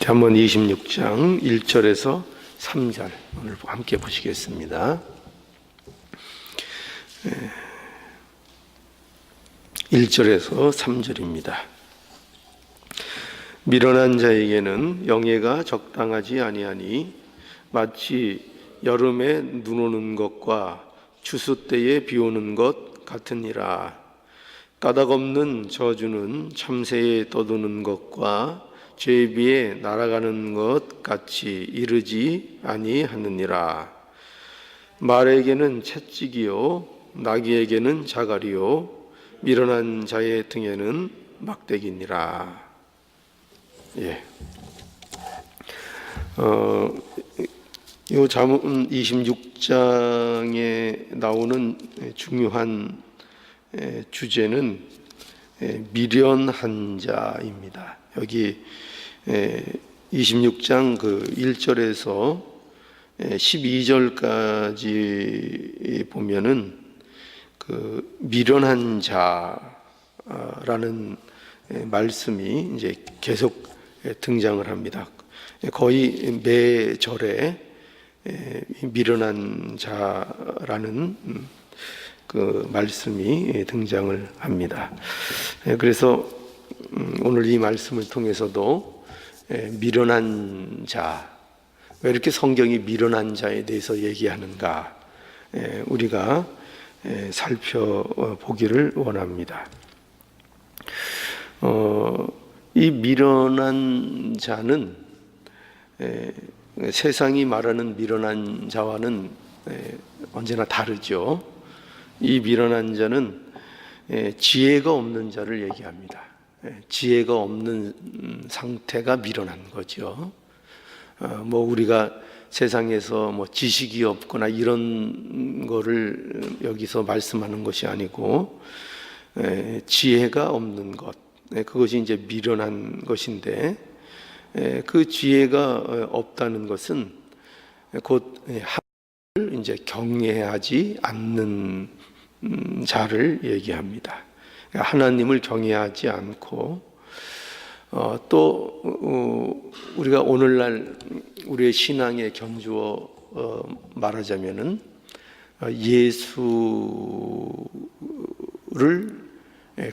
잠언 26장 1절에서 3절 오늘 함께 보시겠습니다. 1절에서 3절입니다. 미련한 자에게는 영예가 적당하지 아니하니 마치 여름에 눈 오는 것과 추수 때에 비 오는 것 같으니라. 까닭 없는 저주는 참새에 떠도는 것과 죄비에 날아가는 것 같이 이르지 아니하느니라. 말에게는 채찍이요 나귀에게는 자갈이요 미련한 자의 등에는 막대기니라. 이 잠언 26장에 나오는 중요한 주제는 미련한 자입니다. 여기 26장 1절에서 12절까지 보면은 미련한 자라는 말씀이 이제 계속 등장을 합니다. 거의 매 절에 미련한 자라는 그 말씀이 등장을 합니다. 그래서 오늘 이 말씀을 통해서도 미련한 자, 왜 이렇게 성경이 미련한 자에 대해서 얘기하는가 우리가 살펴보기를 원합니다. 이 미련한 자는 세상이 말하는 미련한 자와는 언제나 다르죠. 이 미련한 자는 지혜가 없는 자를 얘기합니다. 지혜가 없는 상태가 미련한 거죠. 우리가 세상에서 지식이 없거나 이런 거를 여기서 말씀하는 것이 아니고 지혜가 없는 것, 그것이 이제 미련한 것인데, 그 지혜가 없다는 것은 곧 하나님을 이제 경외하지 않는 자를 얘기합니다. 하나님을 경외하지 않고 또 우리가 오늘날 우리의 신앙에 견주어 말하자면은 예수를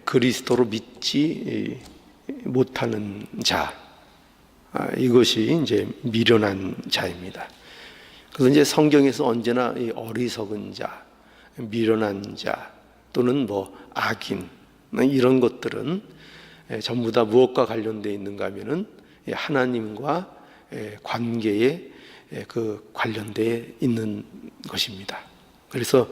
그리스도로 믿지 못하는 자, 이것이 이제 미련한 자입니다. 그래서 이제 성경에서 언제나 이 어리석은 자, 미련한 자 또는 악인 이런 것들은 전부 다 무엇과 관련되어 있는가 하면은 하나님과 관계에 관련되어 있는 것입니다. 그래서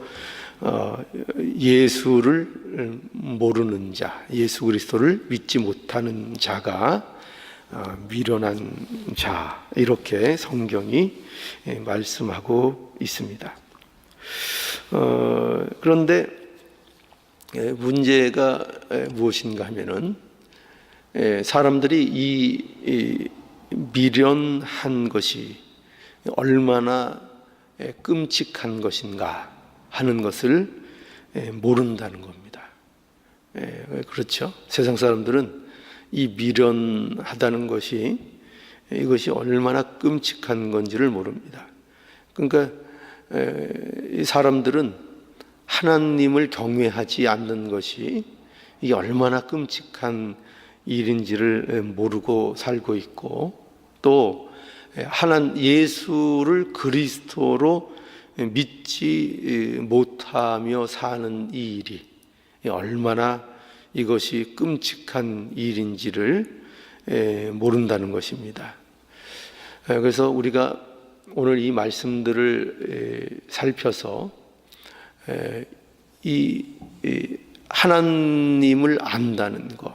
예수를 모르는 자, 예수 그리스도를 믿지 못하는 자가 미련한 자, 이렇게 성경이 말씀하고 있습니다. 그런데 문제가 무엇인가 하면은 사람들이 이 미련한 것이 얼마나 끔찍한 것인가 하는 것을 모른다는 겁니다. 그렇죠? 세상 사람들은 이 미련하다는 것이 이것이 얼마나 끔찍한 건지를 모릅니다. 그러니까 이 사람들은 하나님을 경외하지 않는 것이 이게 얼마나 끔찍한 일인지를 모르고 살고 있고, 또 예수를 그리스도로 믿지 못하며 사는 이 일이 얼마나 이것이 끔찍한 일인지를 모른다는 것입니다. 그래서 우리가 오늘 이 말씀들을 살펴서 이 하나님을 안다는 것,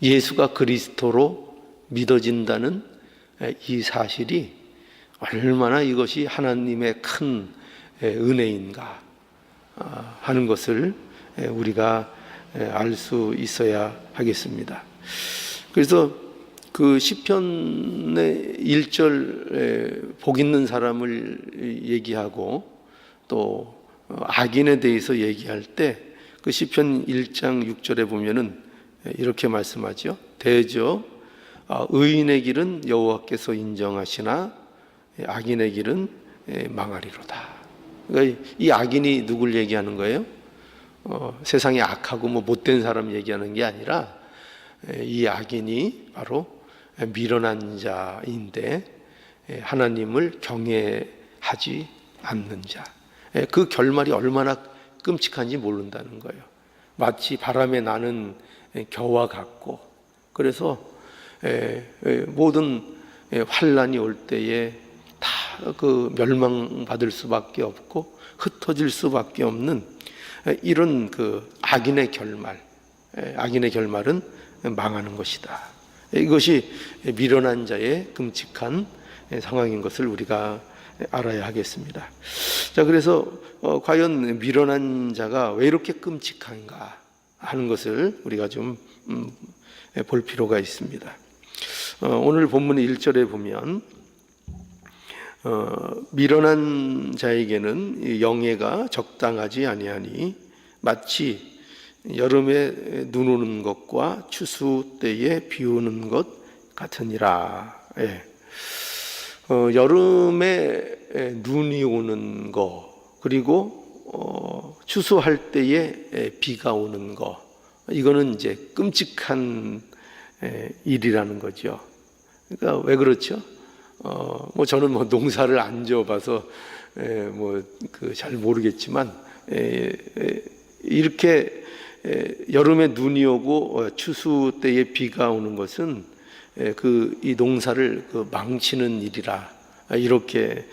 예수가 그리스도로 믿어진다는 이 사실이 얼마나 이것이 하나님의 큰 은혜인가 하는 것을 우리가 알 수 있어야 하겠습니다. 그래서 그 시편의 1절 복 있는 사람을 얘기하고 또 악인에 대해서 얘기할 때 그 시편 1장 6절에 보면은 이렇게 말씀하죠. 대저 의인의 길은 여호와께서 인정하시나 악인의 길은 망하리로다. 그러니까 이 악인이 누굴 얘기하는 거예요? 세상에 악하고 뭐 못된 사람 얘기하는 게 아니라 이 악인이 바로 미련한 자인데 하나님을 경외하지 않는 자. 그 결말이 얼마나 끔찍한지 모른다는 거예요. 마치 바람에 나는 겨와 같고, 그래서 모든 환란이 올 때에 다 그 멸망받을 수밖에 없고 흩어질 수밖에 없는 이런 그 악인의 결말, 악인의 결말은 망하는 것이다. 이것이 미련한 자의 끔찍한 상황인 것을 우리가 알아야 하겠습니다. 자, 그래서 과연 미련한 자가 왜 이렇게 끔찍한가 하는 것을 우리가 좀 볼 필요가 있습니다. 오늘 본문 1절에 보면 미련한 자에게는 영예가 적당하지 아니하니 마치 여름에 눈 오는 것과 추수 때에 비 오는 것 같으니라. 여름에 눈이 오는 거, 그리고 추수할 때에 비가 오는 거, 이거는 이제 끔찍한 일이라는 거죠. 그러니까 왜 그렇죠? 뭐 저는 뭐 농사를 안 지어봐서 뭐 그 잘 모르겠지만 이렇게 여름에 눈이 오고 추수 때에 비가 오는 것은 그 이 농사를 그 망치는 일이라 이렇게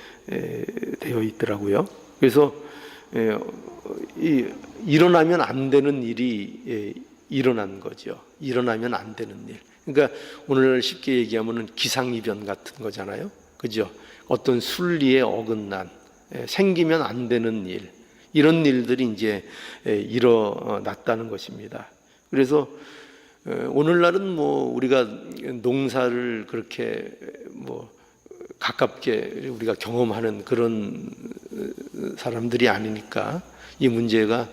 되어 있더라고요. 그래서 일어나면 안 되는 일이 일어난 거죠. 일어나면 안 되는 일. 그러니까 오늘 쉽게 얘기하면은 기상이변 같은 거잖아요. 그죠? 어떤 순리에 어긋난, 생기면 안 되는 일, 이런 일들이 이제 일어났다는 것입니다. 그래서 오늘날은 뭐 우리가 농사를 그렇게 뭐 가깝게 우리가 경험하는 그런 사람들이 아니니까 이 문제가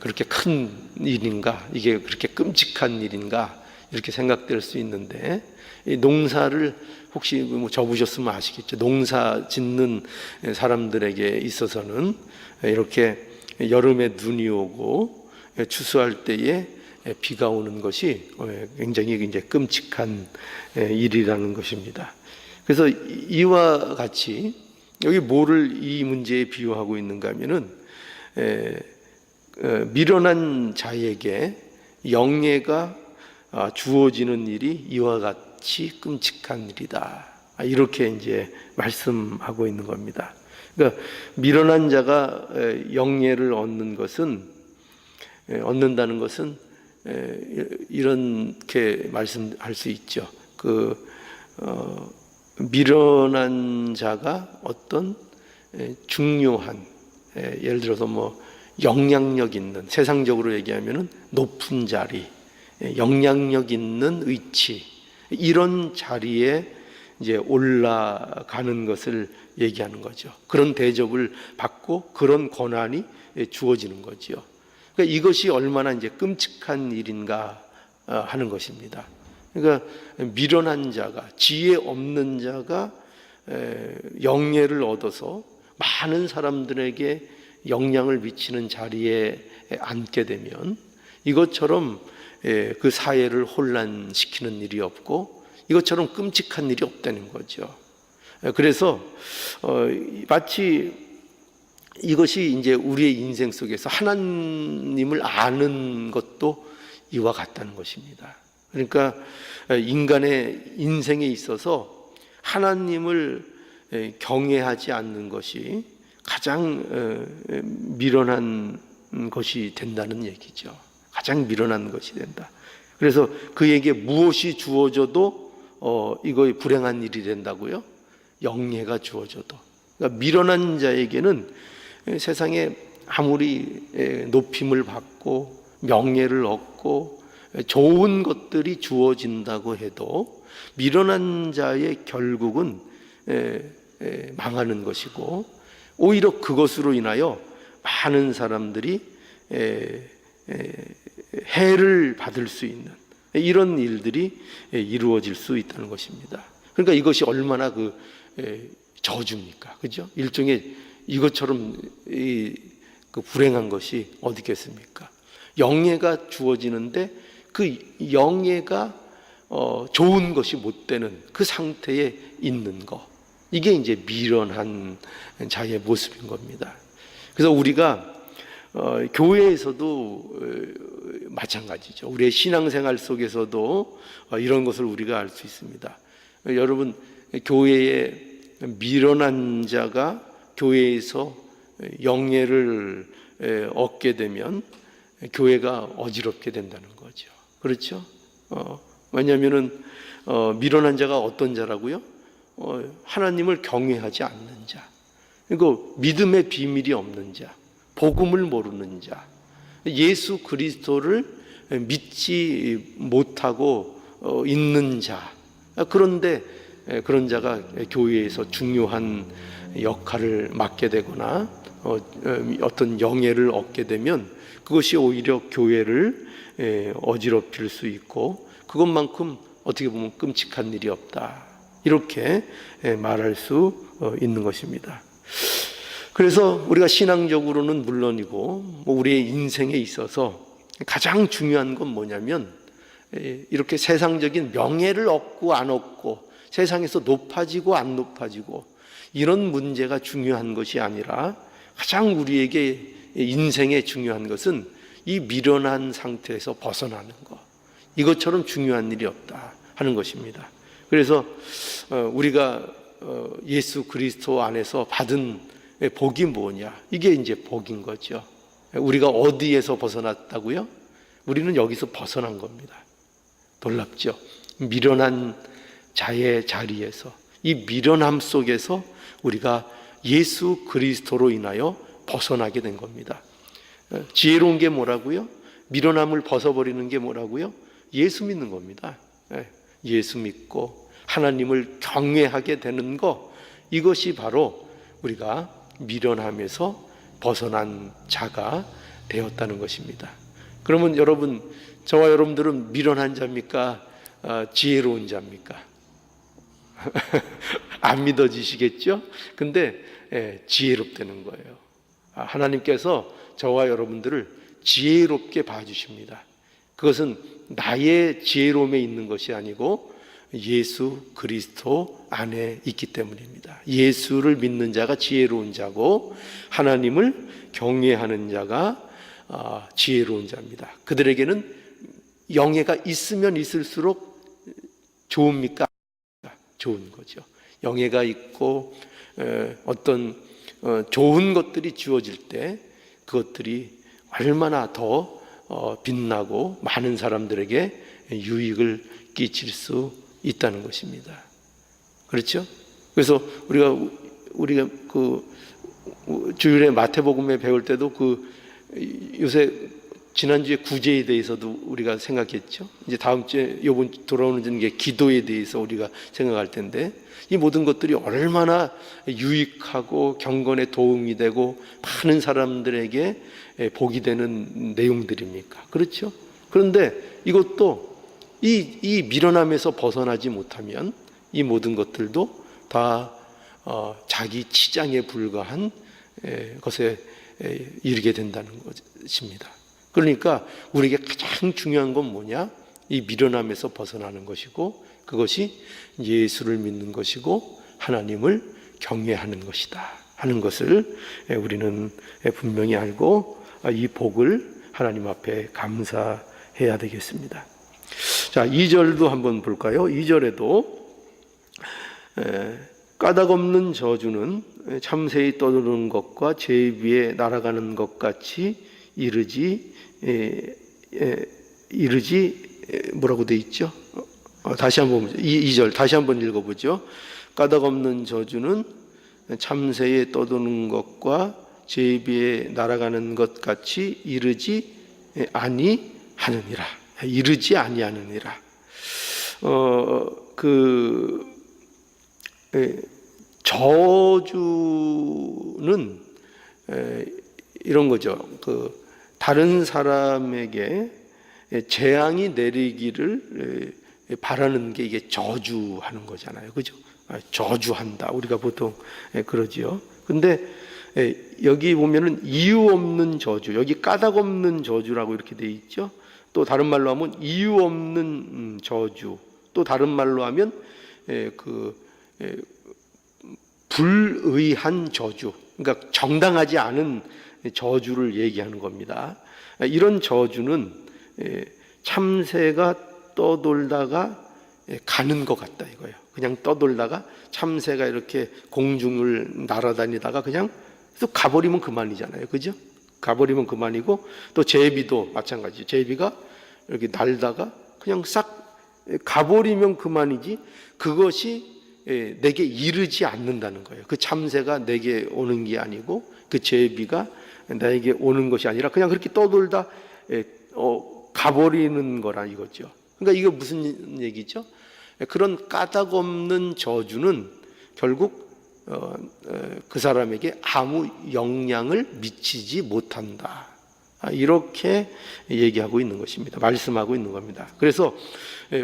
그렇게 큰 일인가, 이게 그렇게 끔찍한 일인가 이렇게 생각될 수 있는데, 이 농사를 혹시 뭐 접으셨으면 아시겠죠. 농사 짓는 사람들에게 있어서는 이렇게 여름에 눈이 오고 추수할 때에 비가 오는 것이 굉장히 끔찍한 일이라는 것입니다. 그래서 이와 같이 여기 뭐를 이 문제에 비유하고 있는가 하면은 미련한 자에게 영예가 주어지는 일이 이와 같이 끔찍한 일이다. 이렇게 이제 말씀하고 있는 겁니다. 그러니까 미련한 자가 영예를 얻는다는 것은 이렇게 말씀할 수 있죠. 미련한 자가 어떤 중요한, 예를 들어서 뭐 영향력 있는, 세상적으로 얘기하면은 높은 자리, 영향력 있는 위치, 이런 자리에 이제 올라가는 것을 얘기하는 거죠. 그런 대접을 받고 그런 권한이 주어지는 거죠. 그러니까 이것이 얼마나 이제 끔찍한 일인가 하는 것입니다. 그러니까 미련한 자가, 지혜 없는 자가 영예를 얻어서 많은 사람들에게 영향을 미치는 자리에 앉게 되면 이것처럼 그 사회를 혼란시키는 일이 없고 이것처럼 끔찍한 일이 없다는 거죠. 그래서 마치 이것이 이제 우리의 인생 속에서 하나님을 아는 것도 이와 같다는 것입니다. 그러니까 인간의 인생에 있어서 하나님을 경외하지 않는 것이 가장 미련한 것이 된다는 얘기죠. 가장 미련한 것이 된다. 그래서 그에게 무엇이 주어져도 이거 불행한 일이 된다고요? 영예가 주어져도. 그러니까 미련한 자에게는 세상에 아무리 높임을 받고 명예를 얻고 좋은 것들이 주어진다고 해도 미련한 자의 결국은 망하는 것이고, 오히려 그것으로 인하여 많은 사람들이 해를 받을 수 있는, 이런 일들이 이루어질 수 있다는 것입니다. 그러니까 이것이 얼마나 저주입니까? 그죠? 일종의 이것처럼 그 불행한 것이 어디 있겠습니까? 영예가 주어지는데 그 영예가 좋은 것이 못 되는 그 상태에 있는 것, 이게 이제 미련한 자의 모습인 겁니다. 그래서 우리가 교회에서도 마찬가지죠. 우리의 신앙생활 속에서도 이런 것을 우리가 알 수 있습니다. 여러분, 교회에 미련한 자가 교회에서 영예를 얻게 되면 교회가 어지럽게 된다는 거죠. 그렇죠? 왜냐하면은 미련한 자가 어떤 자라고요? 하나님을 경외하지 않는 자, 그리고 믿음의 비밀이 없는 자, 복음을 모르는 자, 예수 그리스도를 믿지 못하고 있는 자. 그런데 그런 자가 교회에서 중요한 역할을 맡게 되거나 어떤 영예를 얻게 되면 그것이 오히려 교회를 어지럽힐 수 있고, 그것만큼 어떻게 보면 끔찍한 일이 없다, 이렇게 말할 수 있는 것입니다. 그래서 우리가 신앙적으로는 물론이고 우리의 인생에 있어서 가장 중요한 건 뭐냐면, 이렇게 세상적인 명예를 얻고 안 얻고, 세상에서 높아지고 안 높아지고, 이런 문제가 중요한 것이 아니라 가장 우리에게 인생에 중요한 것은 이 미련한 상태에서 벗어나는 것, 이것처럼 중요한 일이 없다 하는 것입니다. 그래서 우리가 예수 그리스도 안에서 받은 복이 뭐냐, 이게 이제 복인 거죠. 우리가 어디에서 벗어났다고요? 우리는 여기서 벗어난 겁니다. 놀랍죠? 미련한 자의 자리에서, 이 미련함 속에서 우리가 예수 그리스도로 인하여 벗어나게 된 겁니다. 지혜로운 게 뭐라고요? 미련함을 벗어버리는 게 뭐라고요? 예수 믿는 겁니다. 예수 믿고 하나님을 경외하게 되는 것, 이것이 바로 우리가 미련함에서 벗어난 자가 되었다는 것입니다. 그러면 여러분, 저와 여러분들은 미련한 자입니까? 지혜로운 자입니까? 안 믿어지시겠죠? 근데 지혜롭다는 거예요. 하나님께서 저와 여러분들을 지혜롭게 봐주십니다. 그것은 나의 지혜로움에 있는 것이 아니고 예수 그리스도 안에 있기 때문입니다. 예수를 믿는 자가 지혜로운 자고 하나님을 경외하는 자가 지혜로운 자입니다. 그들에게는 영예가 있으면 있을수록 좋습니까? 좋은 거죠. 영예가 있고 어떤 좋은 것들이 주어질 때 그것들이 얼마나 더 빛나고 많은 사람들에게 유익을 끼칠 수 있다는 것입니다. 그렇죠? 그래서 우리가 그 주일에 마태복음에 배울 때도 요새 지난주에 구제에 대해서도 우리가 생각했죠. 이제 다음 주에 이번 돌아오는 게 기도에 대해서 우리가 생각할 텐데, 이 모든 것들이 얼마나 유익하고 경건에 도움이 되고 많은 사람들에게 복이 되는 내용들입니까? 그렇죠? 그런데 이것도 이 미련함에서 벗어나지 못하면 이 모든 것들도 다 자기 치장에 불과한 것에 이르게 된다는 것입니다. 그러니까 우리에게 가장 중요한 건 뭐냐? 이 미련함에서 벗어나는 것이고, 그것이 예수를 믿는 것이고 하나님을 경외하는 것이다 하는 것을 우리는 분명히 알고 이 복을 하나님 앞에 감사해야 되겠습니다. 자, 2절도 한번 볼까요? 2절에도 까닭없는 저주는 참새의 떠도는 것과 제 위에 날아가는 것 같이 이르지 뭐라고 돼 있죠? 다시 한번 보죠. 2절 다시 한번 읽어보죠. 까닭없는 저주는 참새에 떠도는 것과 제비에 날아가는 것 같이 이르지 아니하느니라. 이르지 아니하느니라. 저주는 이런 거죠. 다른 사람에게 재앙이 내리기를 바라는 게 이게 저주하는 거잖아요, 그죠? 저주한다, 우리가 보통 그러지요. 근데 여기 보면은 이유 없는 저주, 여기 까닭 없는 저주라고 이렇게 돼 있죠. 또 다른 말로 하면 이유 없는 저주, 또 다른 말로 하면 불의한 저주, 그러니까 정당하지 않은 저주를 얘기하는 겁니다. 이런 저주는 참새가 떠돌다가 가는 것 같다 이거예요. 그냥 떠돌다가 참새가 이렇게 공중을 날아다니다가 그냥 또 가버리면 그만이잖아요, 그죠? 가버리면 그만이고, 또 제비도 마찬가지죠. 제비가 이렇게 날다가 그냥 싹 가버리면 그만이지, 그것이 내게 이르지 않는다는 거예요. 그 참새가 내게 오는 게 아니고 그 제비가 나에게 오는 것이 아니라 그냥 그렇게 떠돌다 가버리는 거라 이거죠. 그러니까 이게 무슨 얘기죠? 그런 까닭 없는 저주는 결국 그 사람에게 아무 영향을 미치지 못한다, 이렇게 얘기하고 있는 것입니다. 말씀하고 있는 겁니다. 그래서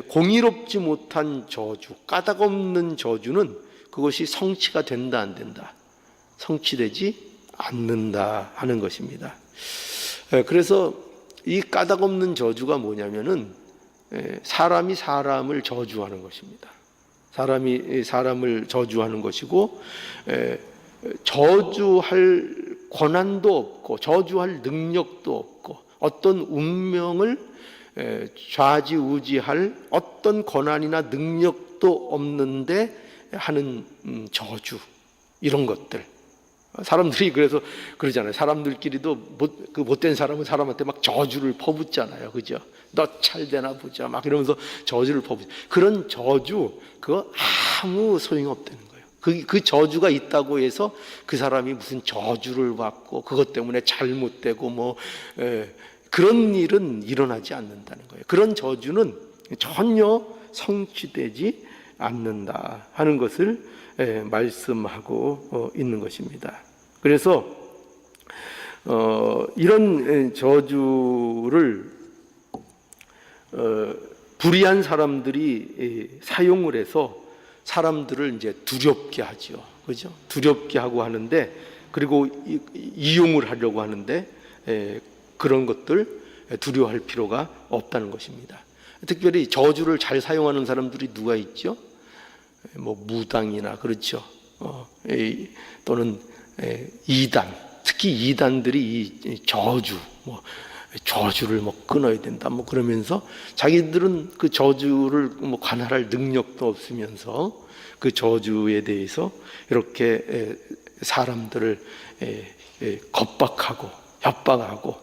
공의롭지 못한 저주, 까닭 없는 저주는 그것이 성취가 된다 안 된다? 성취되지 않는다 하는 것입니다. 그래서 이 까닭 없는 저주가 뭐냐면은 사람이 사람을 저주하는 것입니다. 사람이 사람을 저주하는 것이고, 저주할 권한도 없고 저주할 능력도 없고 어떤 운명을 좌지우지할 어떤 권한이나 능력도 없는데 하는 저주, 이런 것들. 사람들이 그래서 그러잖아요. 사람들끼리도 못된 사람은 사람한테 막 저주를 퍼붓잖아요, 그죠? 너 찰되나 보자 막 이러면서 저주를 퍼붓죠. 그런 저주, 그거 아무 소용없다는 거예요. 그 저주가 있다고 해서 그 사람이 무슨 저주를 받고 그것 때문에 잘못되고 그런 일은 일어나지 않는다는 거예요. 그런 저주는 전혀 성취되지 않는다 하는 것을 말씀하고 있는 것입니다. 그래서 이런 저주를 불의한 사람들이 사용을 해서 사람들을 이제 두렵게 하죠, 그죠? 두렵게 하고 하는데, 그리고 이용을 하려고 하는데 그런 것들 두려워할 필요가 없다는 것입니다. 특별히 저주를 잘 사용하는 사람들이 누가 있죠? 무당이나 그렇죠. 또는 이단, 특히 이단들이 이 저주를 끊어야 된다 그러면서 자기들은 그 저주를 관할할 능력도 없으면서 그 저주에 대해서 이렇게 사람들을 겁박하고 협박하고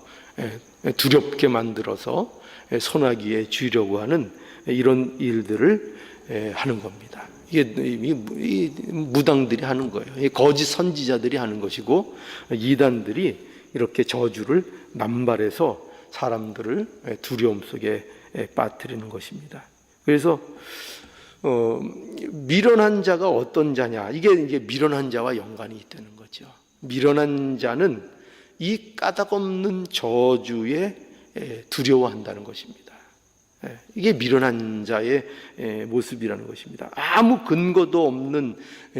두렵게 만들어서 손아귀에 쥐려고 하는 이런 일들을 하는 겁니다. 이게 무당들이 하는 거예요. 거짓 선지자들이 하는 것이고, 이단들이 이렇게 저주를 남발해서 사람들을 두려움 속에 빠뜨리는 것입니다. 그래서 미련한 자가 어떤 자냐, 이게 이제 미련한 자와 연관이 있다는 거죠. 미련한 자는 이 까닭 없는 저주에 두려워한다는 것입니다. 이게 미련한 자의 모습이라는 것입니다. 아무 근거도 없는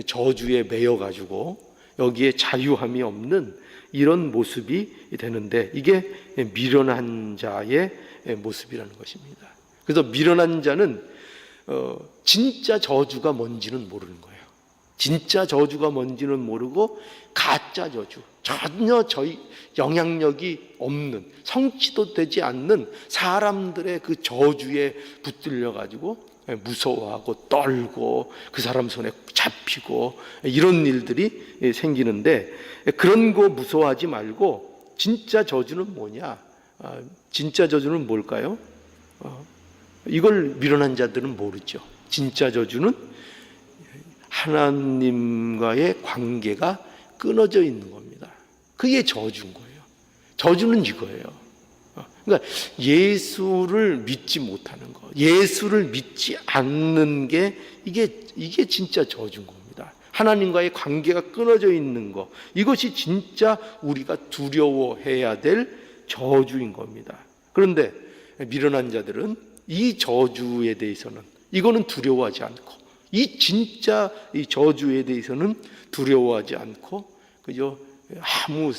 저주에 매여 가지고 여기에 자유함이 없는 이런 모습이 되는데, 이게 미련한 자의 모습이라는 것입니다. 그래서 미련한 자는 진짜 저주가 뭔지는 모르는 거예요. 진짜 저주가 뭔지는 모르고 가짜 저주, 전혀 영향력이 없는, 성취도 되지 않는 사람들의 그 저주에 붙들려 가지고 무서워하고 떨고 그 사람 손에 잡히고 이런 일들이 생기는데, 그런 거 무서워하지 말고 진짜 저주는 뭐냐? 진짜 저주는 뭘까요? 이걸 미련한 자들은 모르죠. 진짜 저주는 하나님과의 관계가 끊어져 있는 겁니다. 그게 저주인 거예요. 저주는 이거예요. 그러니까 예수를 믿지 못하는 거, 예수를 믿지 않는 게 이게 진짜 저주인 겁니다. 하나님과의 관계가 끊어져 있는 거, 이것이 진짜 우리가 두려워해야 될 저주인 겁니다. 그런데 미련한 자들은 이 저주에 대해서는 이거는 두려워하지 않고, 이 진짜 이 저주에 대해서는 두려워하지 않고, 그죠? 아무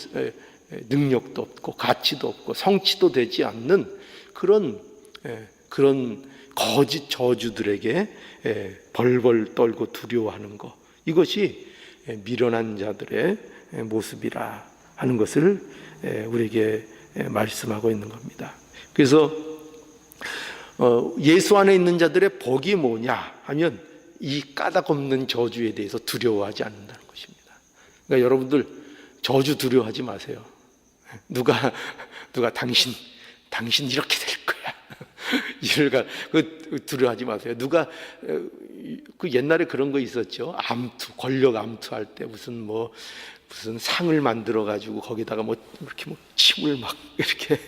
능력도 없고 가치도 없고 성취도 되지 않는 그런 거짓 저주들에게 벌벌 떨고 두려워하는 것, 이것이 미련한 자들의 모습이라 하는 것을 우리에게 말씀하고 있는 겁니다. 그래서 예수 안에 있는 자들의 복이 뭐냐 하면 이 까닭 없는 저주에 대해서 두려워하지 않는다는 것입니다. 그러니까 여러분들 저주 두려워하지 마세요. 누가 당신 이렇게 될 거야. 두려워하지 마세요. 누가 그 옛날에 그런 거 있었죠. 권력 암투할 때 무슨 상을 만들어 가지고 거기다가 이렇게 침을 막 이렇게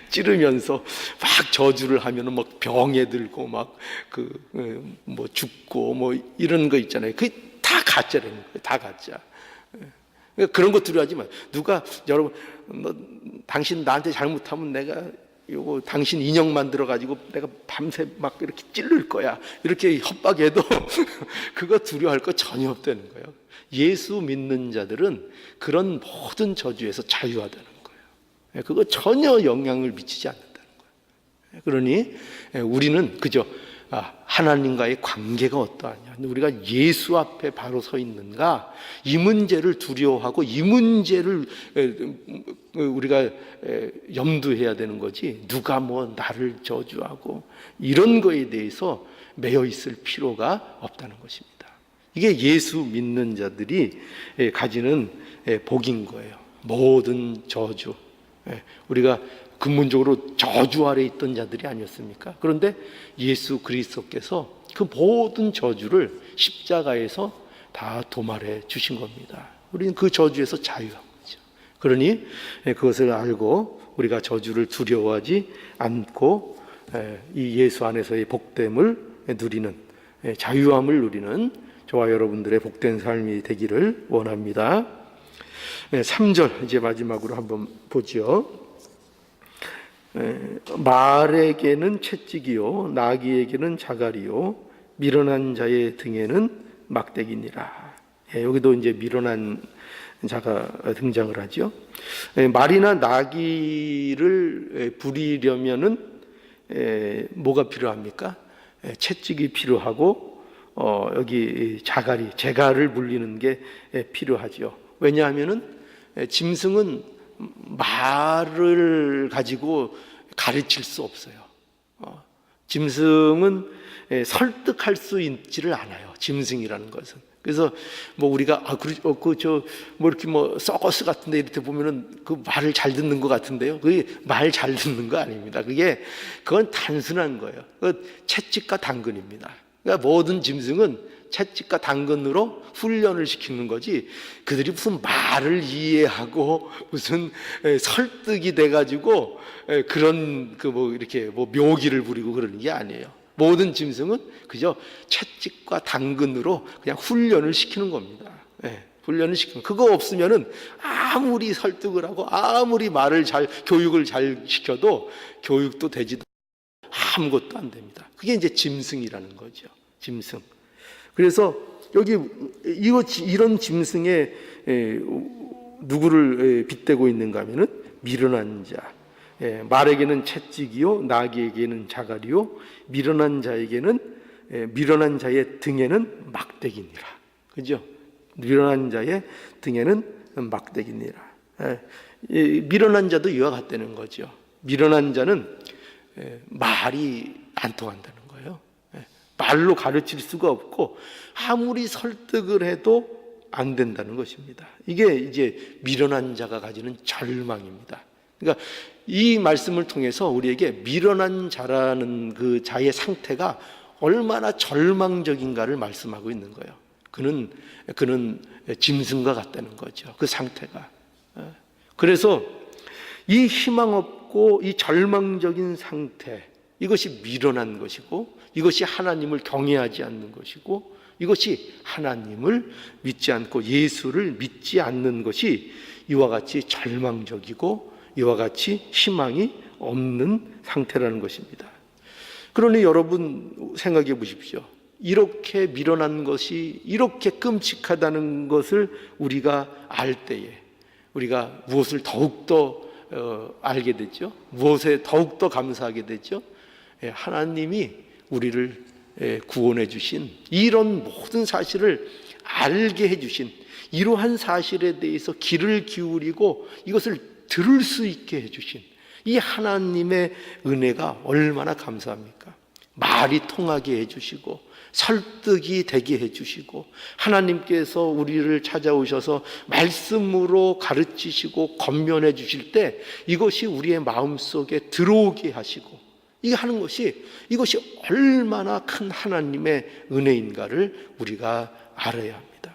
찌르면서 막 저주를 하면은 막 병에 들고 죽고 이런 거 있잖아요. 그게 다 가짜라는 거예요. 다 가짜. 그런 거 두려워하지 마. 여러분, 당신 나한테 잘못하면 내가 당신 인형 만들어 가지고 내가 밤새 막 이렇게 찌를 거야. 이렇게 협박해도 그거 두려워할 거 전혀 없다는 거예요. 예수 믿는 자들은 그런 모든 저주에서 자유하다는 거예요. 그거 전혀 영향을 미치지 않는다는 거예요. 그러니 우리는 그저 하나님과의 관계가 어떠하냐, 우리가 예수 앞에 바로 서 있는가, 이 문제를 두려워하고 이 문제를 우리가 염두해야 되는 거지, 누가 나를 저주하고 이런 거에 대해서 매여 있을 필요가 없다는 것입니다. 이게 예수 믿는 자들이 가지는 복인 거예요. 모든 저주, 우리가 근본적으로 저주 아래 있던 자들이 아니었습니까? 그런데 예수 그리스도께서 그 모든 저주를 십자가에서 다 도말해 주신 겁니다. 우리는 그 저주에서 자유한 거죠. 그러니 그것을 알고 우리가 저주를 두려워하지 않고 이 예수 안에서의 복됨을 누리는, 자유함을 누리는 저와 여러분들의 복된 삶이 되기를 원합니다. 3절 이제 마지막으로 한번 보죠. 말에게는 채찍이요 나귀에게는 자갈이요 미련한 자의 등에는 막대기니라. 여기도 이제 미련한 자가 등장을 하죠. 말이나 나귀를 부리려면은 뭐가 필요합니까? 채찍이 필요하고 여기 제갈을 물리는 게 필요하죠. 왜냐하면은 짐승은 말을 가지고 가르칠 수 없어요. 짐승은 설득할 수 있지를 않아요. 짐승이라는 것은. 그래서 우리가 이렇게 서커스 같은데 이렇게 보면은 그 말을 잘 듣는 것 같은데요. 그게 말 잘 듣는 거 아닙니다. 그건 단순한 거예요. 그 채찍과 당근입니다. 그러니까 모든 짐승은 채찍과 당근으로 훈련을 시키는 거지, 그들이 무슨 말을 이해하고 무슨 설득이 돼가지고 그런 이렇게 묘기를 부리고 그러는 게 아니에요. 모든 짐승은 그저 채찍과 당근으로 그냥 훈련을 시키는 겁니다. 훈련을 시키는, 그거 없으면은 아무리 설득을 하고 아무리 교육을 잘 시켜도 교육도 되지도 아무것도 안 됩니다. 그게 이제 짐승이라는 거죠. 짐승. 그래서 여기 이런 짐승에 누구를 빗대고 있는가 하면은 미련한 자. 말에게는 채찍이요 나귀에게는 자갈이요 미련한 자의 등에는 막대기니라. 그죠? 미련한 자의 등에는 막대기니라. 미련한 자도 이와 같다는 거죠. 미련한 자는 말이 안 통한다는 거예요. 말로 가르칠 수가 없고 아무리 설득을 해도 안 된다는 것입니다. 이게 이제 미련한 자가 가지는 절망입니다. 그러니까 이 말씀을 통해서 우리에게 미련한 자라는 그 자의 상태가 얼마나 절망적인가를 말씀하고 있는 거예요. 그는 짐승과 같다는 거죠. 그 상태가. 그래서 이 희망 없고 이 절망적인 상태, 이것이 미련한 것이고, 이것이 하나님을 경외하지 않는 것이고, 이것이 하나님을 믿지 않고 예수를 믿지 않는 것이 이와 같이 절망적이고 이와 같이 희망이 없는 상태라는 것입니다. 그러니 여러분 생각해 보십시오. 이렇게 밀어난 것이 이렇게 끔찍하다는 것을 우리가 알 때에 우리가 무엇을 더욱더 알게 되죠? 무엇에 더욱더 감사하게 되죠? 하나님이 우리를 구원해 주신 이런 모든 사실을 알게 해 주신 이러한 사실에 대해서 귀를 기울이고 이것을 들을 수 있게 해 주신 이 하나님의 은혜가 얼마나 감사합니까? 말이 통하게 해 주시고 설득이 되게 해주시고 하나님께서 우리를 찾아오셔서 말씀으로 가르치시고 권면해 주실 때 이것이 우리의 마음속에 들어오게 하시고 이게 하는 것이 이것이 얼마나 큰 하나님의 은혜인가를 우리가 알아야 합니다.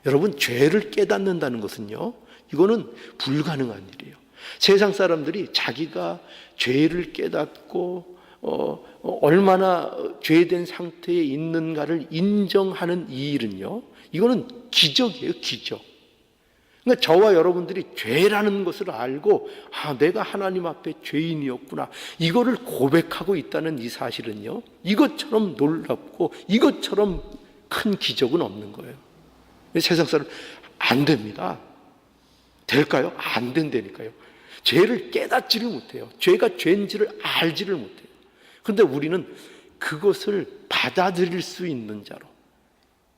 여러분, 죄를 깨닫는다는 것은요, 이거는 불가능한 일이에요. 세상 사람들이 자기가 죄를 깨닫고 얼마나 죄된 상태에 있는가를 인정하는 이 일은요, 이거는 기적이에요, 기적. 그러니까 저와 여러분들이 죄라는 것을 알고 내가 하나님 앞에 죄인이었구나 이거를 고백하고 있다는 이 사실은요, 이것처럼 놀랍고 이것처럼 큰 기적은 없는 거예요. 세상 사람 안 됩니다. 될까요? 안 된다니까요. 죄를 깨닫지를 못해요. 죄가 죄인지를 알지를 못해요. 그런데 우리는 그것을 받아들일 수 있는 자로,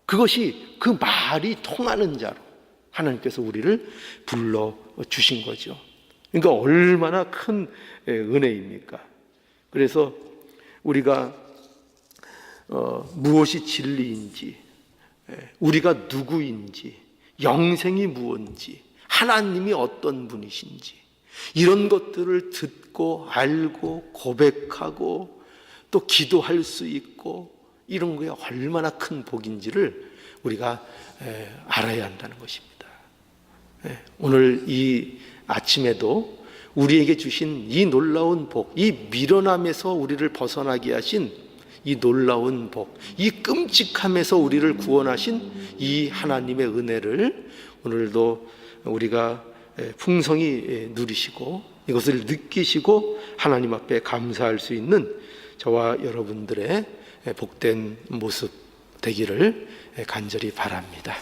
그것이 그 말이 통하는 자로 하나님께서 우리를 불러주신 거죠. 그러니까 얼마나 큰 은혜입니까? 그래서 우리가 무엇이 진리인지, 우리가 누구인지, 영생이 무엇인지, 하나님이 어떤 분이신지 이런 것들을 듣고 알고 고백하고 또 기도할 수 있고 이런 게 얼마나 큰 복인지를 우리가 알아야 한다는 것입니다. 오늘 이 아침에도 우리에게 주신 이 놀라운 복, 이 미련함에서 우리를 벗어나게 하신 이 놀라운 복, 이 끔찍함에서 우리를 구원하신 이 하나님의 은혜를 오늘도 우리가 풍성히 누리시고 이것을 느끼시고 하나님 앞에 감사할 수 있는 저와 여러분들의 복된 모습 되기를 간절히 바랍니다.